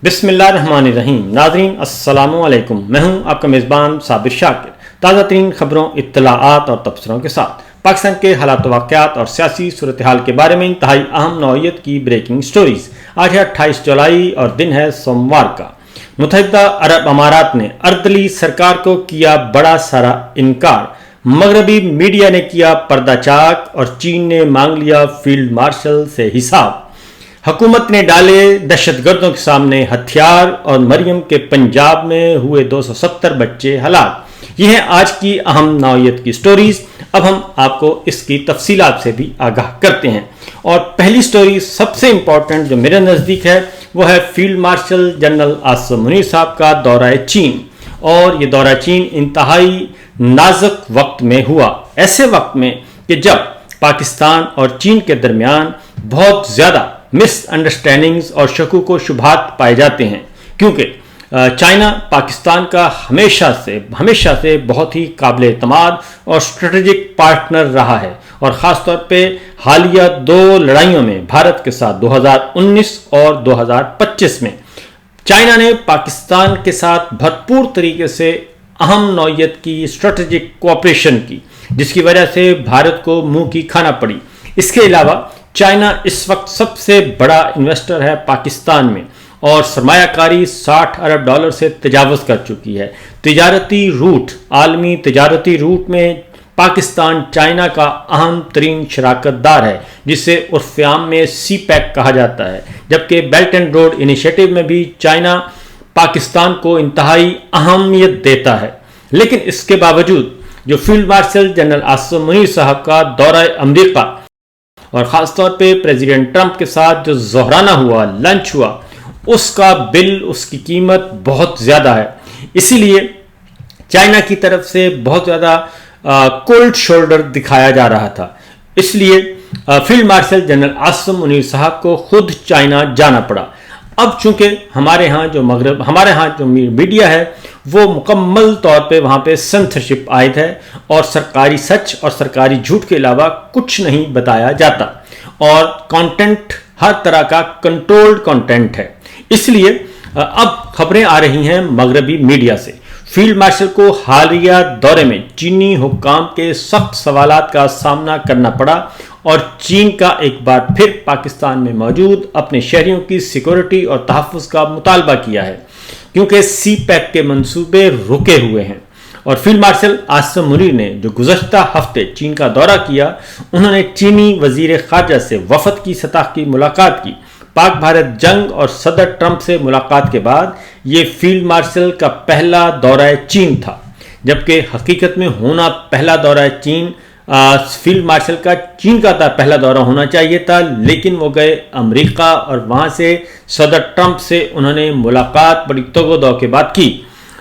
بسم اللہ الرحمن الرحیم. ناظرین السلام علیکم. میں ہوں آپ کا میزبان صابر شاکر. تازہ ترین خبروں، اطلاعات اور تبصروں کے ساتھ پاکستان کے حالات و واقعات اور سیاسی صورتحال کے بارے میں انتہائی اہم نوعیت کی بریکنگ سٹوریز. آج ہے 28 جولائی اور دن ہے سوموار کا. متحدہ عرب امارات نے اردلی سرکار کو کیا بڑا سارا انکار. مغربی میڈیا نے کیا پردہ چاک اور چین نے مانگ لیا فیلڈ مارشل سے حساب. حکومت نے ڈالے دہشت گردوں کے سامنے ہتھیار اور مریم کے پنجاب میں ہوئے 270 بچے ہلاک. یہ ہیں آج کی اہم نوعیت کی سٹوریز. اب ہم آپ کو اس کی تفصیلات سے بھی آگاہ کرتے ہیں. اور پہلی سٹوری سب سے امپورٹنٹ جو میرے نزدیک ہے وہ ہے field marshal general Asim Munir صاحب کا دورہ چین. اور یہ دورہ چین انتہائی نازک وقت میں ہوا، ایسے وقت میں کہ جب پاکستان اور چین کے درمیان بہت زیادہ مس انڈرسٹینڈنگز اور شکوک و شبہات پائے جاتے ہیں، کیونکہ چائنا پاکستان کا ہمیشہ سے بہت ہی قابل اعتماد اور اسٹریٹجک پارٹنر رہا ہے. اور خاص طور پہ حالیہ 2 لڑائیوں میں بھارت کے ساتھ 2019 اور 2025 میں چائنا نے پاکستان کے ساتھ بھرپور طریقے سے اہم نوعیت کی اسٹریٹجک کوآپریشن کی، جس کی وجہ سے بھارت کو منہ کی کھانا پڑی. اس کے علاوہ چائنا اس وقت سب سے بڑا انویسٹر ہے پاکستان میں اور سرمایہ کاری $60 ارب سے تجاوز کر چکی ہے. عالمی تجارتی روٹ میں پاکستان چائنا کا اہم ترین شراکت دار ہے، جسے عرف عام میں سی پیک کہا جاتا ہے. جبکہ بیلٹ اینڈ روڈ انیشیٹو میں بھی چائنا پاکستان کو انتہائی اہمیت دیتا ہے. لیکن اس کے باوجود جو field marshal general Asim Munir صاحب کا دورہ امریکہ اور خاص طور پہ پریزیڈنٹ ٹرمپ کے ساتھ جو ظہرانہ ہوا، لنچ ہوا، اس کا بل، اس کی قیمت بہت زیادہ ہے. اسی لیے چائنا کی طرف سے بہت زیادہ کولڈ شولڈر دکھایا جا رہا تھا. اس لیے field marshal general Asim Munir صاحب کو خود چائنا جانا پڑا. اب چونکہ ہمارے ہاں جو میڈیا ہے وہ مکمل طور پہ وہاں پہ سنسرشپ عائد ہے اور سرکاری سچ اور سرکاری جھوٹ کے علاوہ کچھ نہیں بتایا جاتا، اور کانٹینٹ ہر طرح کا کنٹرولڈ کانٹینٹ ہے. اس لیے اب خبریں آ رہی ہیں مغربی میڈیا سے. فیلڈ مارشل کو حالیہ دورے میں چینی حکام کے سخت سوالات کا سامنا کرنا پڑا اور چین کا ایک بار پھر پاکستان میں موجود اپنے شہریوں کی سیکورٹی اور تحفظ کا مطالبہ کیا ہے، کیونکہ سی پیک کے منصوبے رکے ہوئے ہیں. اور فیلڈ مارشل عاصم منیر نے جو گزشتہ ہفتے چین کا دورہ کیا، انہوں نے چینی وزیر خارجہ سے وفد کی سطح کی ملاقات کی. پاک بھارت جنگ اور صدر ٹرمپ سے ملاقات کے بعد یہ فیلڈ مارشل کا پہلا دورہ چین تھا، جبکہ حقیقت میں ہونا پہلا دورہ چین فیلڈ مارشل کا چین کا پہلا دورہ ہونا چاہیے تھا. لیکن وہ گئے امریکہ اور وہاں سے صدر ٹرمپ سے انہوں نے ملاقات بڑی توگ و دو کے بعد کی.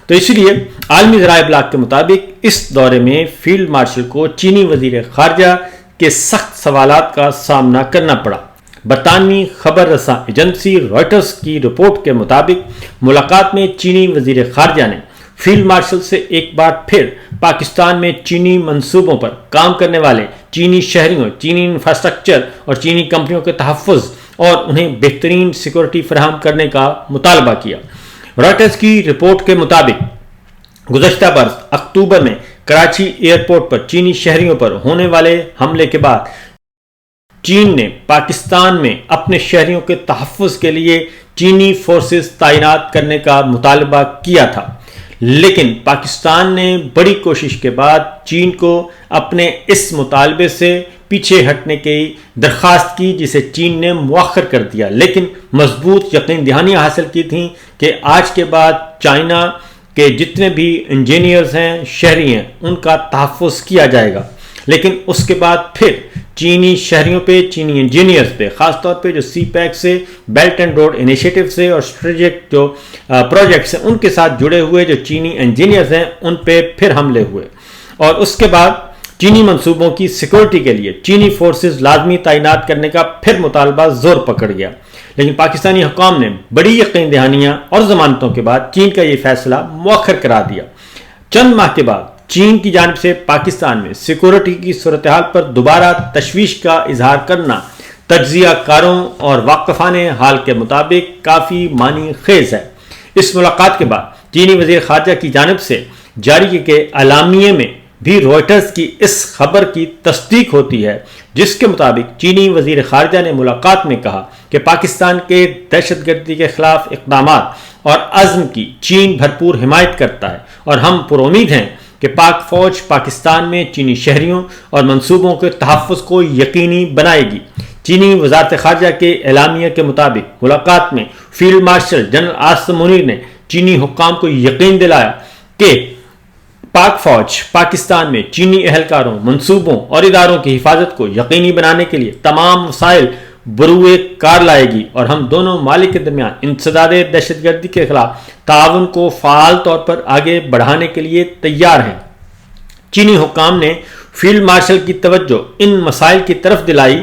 تو اس لیے عالمی ذرائع ابلاغ کے مطابق اس دورے میں فیلڈ مارشل کو چینی وزیر خارجہ کے سخت سوالات کا سامنا کرنا پڑا. برطانوی خبر رساں ایجنسی رائٹرز کی رپورٹ کے مطابق ملاقات میں چینی وزیر خارجہ نے فیلڈ مارشل سے ایک بار پھر پاکستان میں چینی منصوبوں پر کام کرنے والے چینی شہریوں، چینی انفراسٹرکچر اور چینی کمپنیوں کے تحفظ اور انہیں بہترین سیکورٹی فراہم کرنے کا مطالبہ کیا. رائٹرز کی رپورٹ کے مطابق گزشتہ برس اکتوبر میں کراچی ایئرپورٹ پر چینی شہریوں پر ہونے والے حملے کے بعد چین نے پاکستان میں اپنے شہریوں کے تحفظ کے لیے چینی فورسز تعینات کرنے کا مطالبہ کیا تھا. لیکن پاکستان نے بڑی کوشش کے بعد چین کو اپنے اس مطالبے سے پیچھے ہٹنے کی درخواست کی، جسے چین نے مؤخر کر دیا. لیکن مضبوط یقین دہانیاں حاصل کی تھیں کہ آج کے بعد چائنا کے جتنے بھی انجینئرز ہیں، شہری ہیں، ان کا تحفظ کیا جائے گا. لیکن اس کے بعد پھر چینی شہریوں پہ، چینی انجینئرز پہ، خاص طور پہ جو سی پیک سے، بیلٹ اینڈ روڈ انیشیٹو سے اور اسٹریٹجک جو پروجیکٹس ہیں ان کے ساتھ جڑے ہوئے جو چینی انجینئرز ہیں ان پہ پھر حملے ہوئے. اور اس کے بعد چینی منصوبوں کی سیکورٹی کے لیے چینی فورسز لازمی تعینات کرنے کا پھر مطالبہ زور پکڑ گیا. لیکن پاکستانی حکام نے بڑی یقین دہانیاں اور ضمانتوں کے بعد چین کا یہ فیصلہ مؤخر کرا دیا. چند ماہ کے بعد چین کی جانب سے پاکستان میں سیکورٹی کی صورتحال پر دوبارہ تشویش کا اظہار کرنا تجزیہ کاروں اور واقفان حال کے مطابق کافی معنی خیز ہے۔ اس ملاقات کے بعد چینی وزیر خارجہ کی جانب سے جاری کے اعلامیے میں بھی روئٹرز کی اس خبر کی تصدیق ہوتی ہے، جس کے مطابق چینی وزیر خارجہ نے ملاقات میں کہا کہ پاکستان کے دہشت گردی کے خلاف اقدامات اور عزم کی چین بھرپور حمایت کرتا ہے، اور ہم پر امید ہیں کہ پاک فوج پاکستان میں چینی شہریوں اور منصوبوں کے تحفظ کو یقینی بنائے گی۔ چینی وزارت خارجہ کے اعلامیہ کے مطابق ملاقات میں field marshal general Asim Munir نے چینی حکام کو یقین دلایا کہ پاک فوج پاکستان میں چینی اہلکاروں، منصوبوں اور اداروں کی حفاظت کو یقینی بنانے کے لیے تمام وسائل بروئے کار لائے گی، اور ہم دونوں ممالک کے درمیان انسداد دہشت گردی کے خلاف تعاون کو فعال طور پر آگے بڑھانے کے لیے تیار ہیں۔ چینی حکام نے فیلڈ مارشل کی توجہ ان مسائل کی طرف دلائی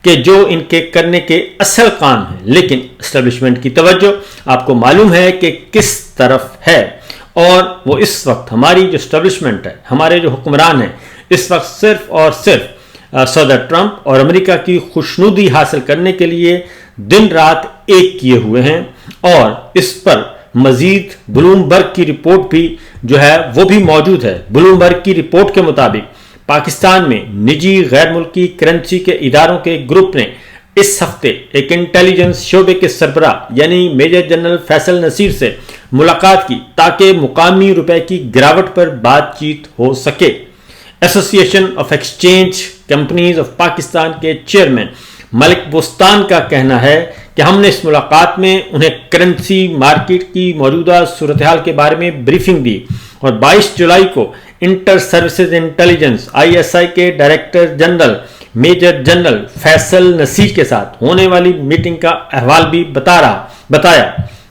کہ جو ان کے کرنے کے اصل کام ہیں، لیکن اسٹیبلشمنٹ کی توجہ آپ کو معلوم ہے کہ کس طرف ہے، اور وہ اس وقت ہماری جو اسٹیبلشمنٹ ہے، ہمارے جو حکمران ہیں، اس وقت صرف اور صرف صدر ٹرمپ اور امریکہ کی خوشنودی حاصل کرنے کے لیے دن رات ایک کیے ہوئے ہیں، اور اس پر مزید بلومبرگ کی رپورٹ بھی جو ہے وہ بھی موجود ہے۔ بلومبرگ کی رپورٹ کے مطابق پاکستان میں نجی غیر ملکی کرنسی کے اداروں کے گروپ نے اس ہفتے ایک انٹیلیجنس شعبے کے سربراہ یعنی میجر جنرل فیصل نصیر سے ملاقات کی تاکہ مقامی روپے کی گراوٹ پر بات چیت ہو سکے۔ ایسوسی ایشن of exchange companies of Pakistan کے چیئرمین ملک بوستان کا کہنا ہے کہ ہم نے اس ملاقات میں انہیں کرنسی مارکیٹ کی موجودہ صورتحال کے بارے میں بریفنگ دی، اور 22 جولائی کو انٹر سروسز انٹیلیجنس ISI کے director general major general Faisal Naseer کے ساتھ ہونے والی میٹنگ کا احوال بھی بتایا،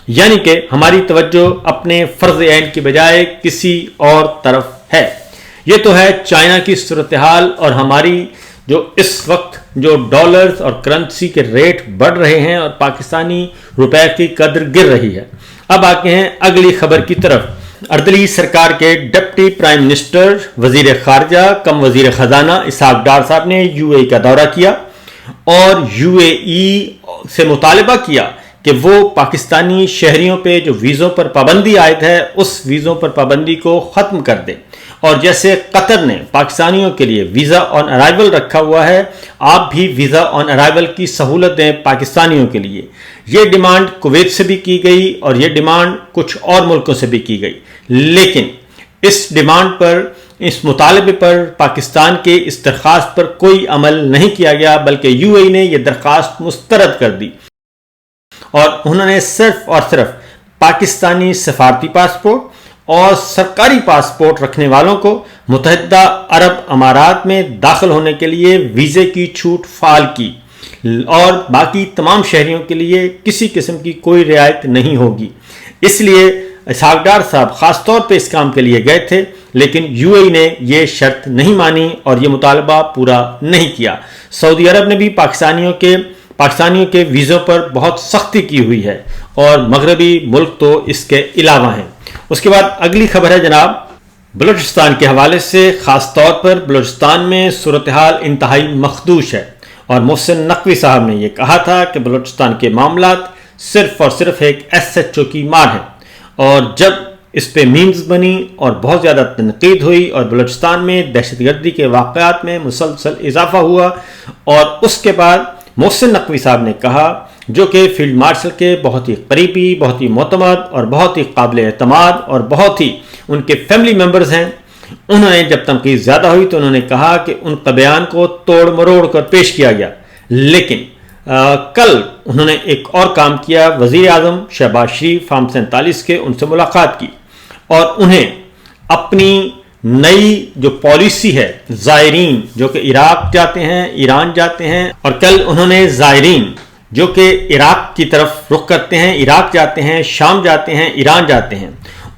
یعنی کہ ہماری توجہ اپنے فرض عین کی بجائے کسی اور طرف ہے۔ یہ تو ہے چائنا کی صورتحال، اور ہماری جو اس وقت جو ڈالرز اور کرنسی کے ریٹ بڑھ رہے ہیں اور پاکستانی روپے کی قدر گر رہی ہے۔ اب آتے ہیں اگلی خبر کی طرف۔ اردلی سرکار کے ڈپٹی پرائم منسٹر وزیر خارجہ کم وزیر خزانہ اسحاق ڈار صاحب نے UAE کا دورہ کیا اور UAE سے مطالبہ کیا کہ وہ پاکستانی شہریوں پہ جو ویزوں پر پابندی عائد ہے اس ویزوں پر پابندی کو ختم کر دے، اور جیسے قطر نے پاکستانیوں کے لیے ویزا آن ارائیول رکھا ہوا ہے، آپ بھی ویزا آن ارائیول کی سہولت دیں پاکستانیوں کے لیے۔ یہ ڈیمانڈ کویت سے بھی کی گئی اور یہ ڈیمانڈ کچھ اور ملکوں سے بھی کی گئی، لیکن اس ڈیمانڈ پر، اس مطالبے پر، پاکستان کے اس درخواست پر کوئی عمل نہیں کیا گیا، بلکہ UAE نے یہ درخواست مسترد کر دی، اور انہوں نے صرف اور صرف پاکستانی سفارتی پاسپورٹ اور سرکاری پاسپورٹ رکھنے والوں کو متحدہ عرب امارات میں داخل ہونے کے لیے ویزے کی چھوٹ فعال کی، اور باقی تمام شہریوں کے لیے کسی قسم کی کوئی رعایت نہیں ہوگی۔ اس لیے اسحاق ڈار صاحب خاص طور پہ اس کام کے لیے گئے تھے، لیکن UAE نے یہ شرط نہیں مانی اور یہ مطالبہ پورا نہیں کیا۔ سعودی عرب نے بھی پاکستانیوں کے ویزوں پر بہت سختی کی ہوئی ہے، اور مغربی ملک تو اس کے علاوہ ہیں۔ اس کے بعد اگلی خبر ہے جناب بلوچستان کے حوالے سے۔ خاص طور پر بلوچستان میں صورتحال انتہائی مخدوش ہے، اور محسن نقوی صاحب نے یہ کہا تھا کہ بلوچستان کے معاملات صرف اور صرف ایک SHO کی مار ہے، اور جب اس پہ میمز بنی اور بہت زیادہ تنقید ہوئی اور بلوچستان میں دہشت گردی کے واقعات میں مسلسل اضافہ ہوا، اور اس کے بعد محسن نقوی صاحب نے کہا، جو کہ فیلڈ مارشل کے بہت ہی قریبی، بہت ہی معتمد اور بہت ہی قابل اعتماد اور بہت ہی ان کے فیملی ممبرز ہیں، انہوں نے جب تنقید زیادہ ہوئی تو انہوں نے کہا کہ ان کا بیان کو توڑ مروڑ کر پیش کیا گیا، لیکن کل انہوں نے ایک اور کام کیا۔ وزیر اعظم شہباز شریف فارم 47 کے ان سے ملاقات کی، اور انہیں اپنی نئی جو پالیسی ہے زائرین جو کہ عراق جاتے ہیں، ایران جاتے ہیں، اور کل انہوں نے زائرین جو کہ عراق کی طرف رخ کرتے ہیں، عراق جاتے ہیں، شام جاتے ہیں، ایران جاتے ہیں،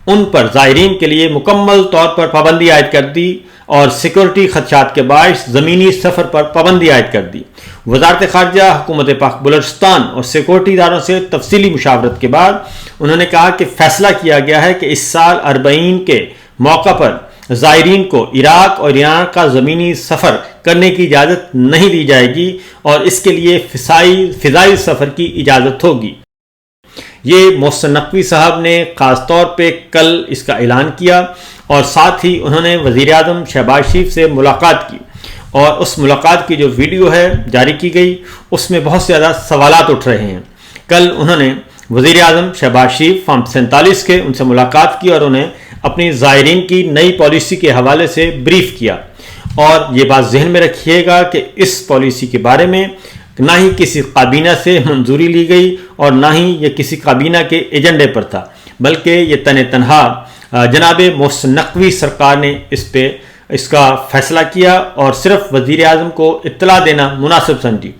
ان پر زائرین کے لیے مکمل طور پر پابندی عائد کر دی، اور سیکورٹی خدشات کے باعث زمینی سفر پر پابندی عائد کر دی۔ وزارت خارجہ حکومت پاک بلوچستان اور سیکورٹی اداروں سے تفصیلی مشاورت کے بعد انہوں نے کہا کہ فیصلہ کیا گیا ہے کہ اس سال 40 کے موقع پر زائرین کو عراق اور ایران کا زمینی سفر کرنے کی اجازت نہیں دی جائے گی اور اس کے لیے فضائی سفر کی اجازت ہوگی۔ یہ محسن نقوی صاحب نے خاص طور پہ کل اس کا اعلان کیا اور ساتھ ہی انہوں نے وزیر اعظم شہباز شریف سے ملاقات کی، اور اس ملاقات کی جو ویڈیو ہے جاری کی گئی اس میں بہت زیادہ سوالات اٹھ رہے ہیں۔ کل انہوں نے وزیر اعظم شہباز شریف فارم 47 کے ان سے ملاقات کی اور انہیں اپنی زائرین کی نئی پالیسی کے حوالے سے بریف کیا، اور یہ بات ذہن میں رکھیے گا کہ اس پالیسی کے بارے میں نہ ہی کسی کابینہ سے منظوری لی گئی اور نہ ہی یہ کسی کابینہ کے ایجنڈے پر تھا، بلکہ یہ تنہا جناب محسن نقوی سرکار نے اس کا فیصلہ کیا اور صرف وزیر اعظم کو اطلاع دینا مناسب سمجھی۔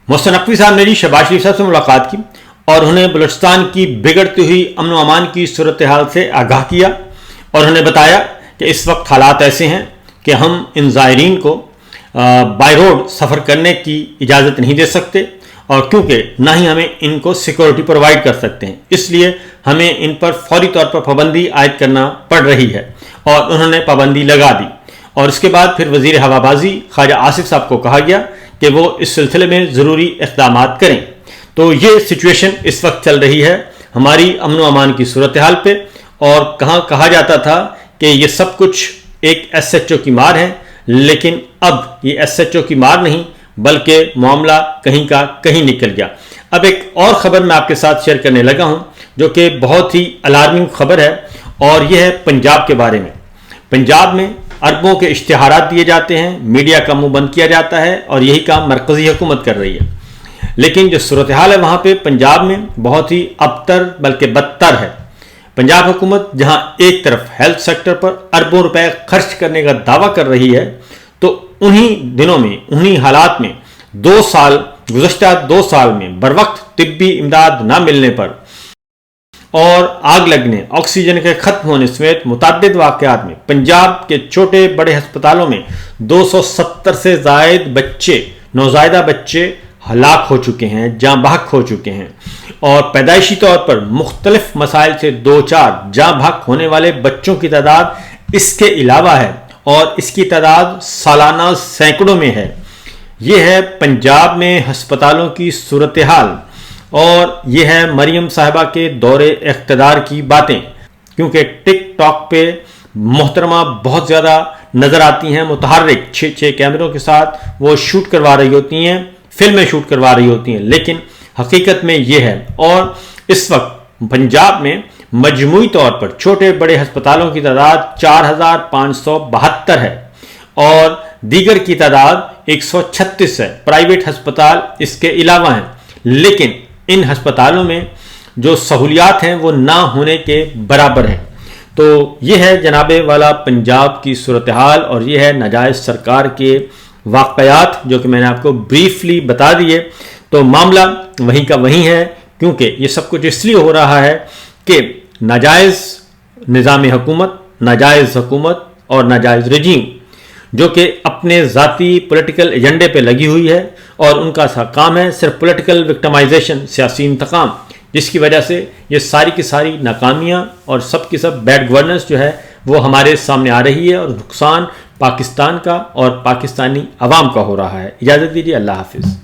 محسن نقوی صاحب نے شہباز شریف صاحب سے ملاقات کی اور انہیں بلوچستان کی بگڑتی ہوئی امن و امان کی صورتحال سے آگاہ کیا، اور انہیں بتایا کہ اس وقت حالات ایسے ہیں کہ ہم ان زائرین کو بائی روڈ سفر کرنے کی اجازت نہیں دے سکتے، اور کیونکہ نہ ہی ہمیں ان کو سیکورٹی پرووائڈ کر سکتے ہیں، اس لیے ہمیں ان پر فوری طور پر پابندی عائد کرنا پڑ رہی ہے، اور انہوں نے پابندی لگا دی۔ اور اس کے بعد پھر وزیر ہوا بازی خواجہ آصف صاحب کو کہا گیا کہ وہ اس سلسلے میں ضروری اقدامات کریں۔ تو یہ سچویشن اس وقت چل رہی ہے ہماری امن و امان کی صورتحال پہ، اور کہا جاتا تھا کہ یہ سب کچھ ایک ایس ایچ او کی مار ہے، لیکن اب یہ ایس ایچ او کی مار نہیں بلکہ معاملہ کہیں کا کہیں نکل گیا۔ اب ایک اور خبر میں آپ کے ساتھ شیئر کرنے لگا ہوں جو کہ بہت ہی الارمنگ خبر ہے، اور یہ ہے پنجاب کے بارے میں۔ پنجاب میں اربوں کے اشتہارات دیے جاتے ہیں، میڈیا کا منہ بند کیا جاتا ہے، اور یہی کام مرکزی حکومت کر رہی ہے، لیکن جو صورتحال ہے وہاں پہ پنجاب میں بہت ہی ابتر بلکہ بدتر ہے۔ پنجاب حکومت جہاں ایک طرف ہیلتھ سیکٹر پر اربوں روپے خرچ کرنے کا دعویٰ کر رہی ہے، تو انہی دنوں میں انہی حالات میں گزشتہ دو سال میں بروقت طبی امداد نہ ملنے پر اور آگ لگنے، آکسیجن کے ختم ہونے سمیت متعدد واقعات میں پنجاب کے چھوٹے بڑے ہسپتالوں میں 270 سے زائد نوزائیدہ بچے ہلاک ہو چکے ہیں، جاں بحق ہو چکے ہیں، اور پیدائشی طور پر مختلف مسائل سے دوچار جاں بحق ہونے والے بچوں کی تعداد اس کے علاوہ ہے، اور اس کی تعداد سالانہ سینکڑوں میں ہے۔ یہ ہے پنجاب میں ہسپتالوں کی صورتحال، اور یہ ہے مریم صاحبہ کے دور اقتدار کی باتیں، کیونکہ ٹک ٹاک پہ محترمہ بہت زیادہ نظر آتی ہیں، متحرک 6 کیمروں کے ساتھ وہ شوٹ کروا رہی ہوتی ہیں، فلمیں شوٹ کروا رہی ہوتی ہیں، لیکن حقیقت میں یہ ہے۔ اور اس وقت پنجاب میں مجموعی طور پر چھوٹے بڑے ہسپتالوں کی تعداد 4572 ہے، اور دیگر کی تعداد 136 ہے، پرائیویٹ ہسپتال اس کے علاوہ ہیں، لیکن ان ہسپتالوں میں جو سہولیات ہیں وہ نہ ہونے کے برابر ہیں۔ تو یہ ہے جناب والا پنجاب کی صورتحال، اور یہ ہے ناجائز سرکار کے واقعات جو کہ میں نے آپ کو بریفلی بتا دیے۔ تو معاملہ وہیں کا وہیں ہے، کیونکہ یہ سب کچھ اس لیے ہو رہا ہے کہ ناجائز نظام حکومت، ناجائز حکومت اور ناجائز رجیم جو کہ اپنے ذاتی پولیٹیکل ایجنڈے پہ لگی ہوئی ہے، اور ان کا کام ہے صرف پولیٹیکل وکٹمائزیشن، سیاسی انتقام، جس کی وجہ سے یہ ساری کی ساری ناکامیاں اور سب کی سب بیڈ گورننس جو ہے وہ ہمارے سامنے آ رہی ہے، اور نقصان پاکستان کا اور پاکستانی عوام کا ہو رہا ہے۔ اجازت دیجیے، اللہ حافظ۔